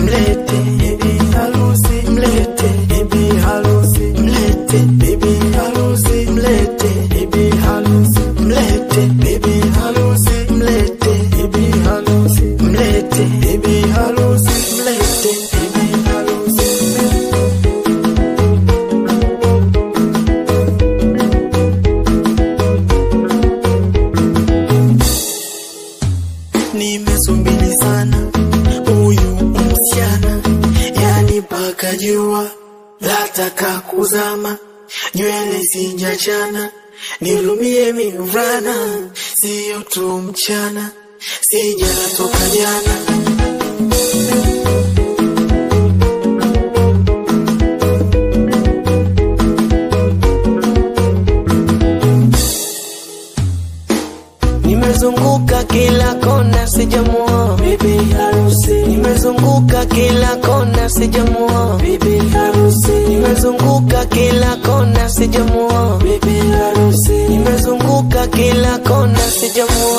mlete bibi harusi, mlete bibi harusi, mlete bibi harusi, mlete bibi harusi, mlete bibi harusi, mlete bibi harusi, mlete bibi harusi, mlete bibi harusi. Nimesubiri sana huyu msichana, yani mpaka jua lataka kuzama, nywele sijachana, nilumie mivulana, sio tu mchana, sijatoka jana. Nimezunguka kila kona sijamuona bibi harusi, nimezunguka kila kona sijamuona bibi harusi, nimezunguka kila kona sijamuona bibi harusi, nimezunguka kila kona sijamuona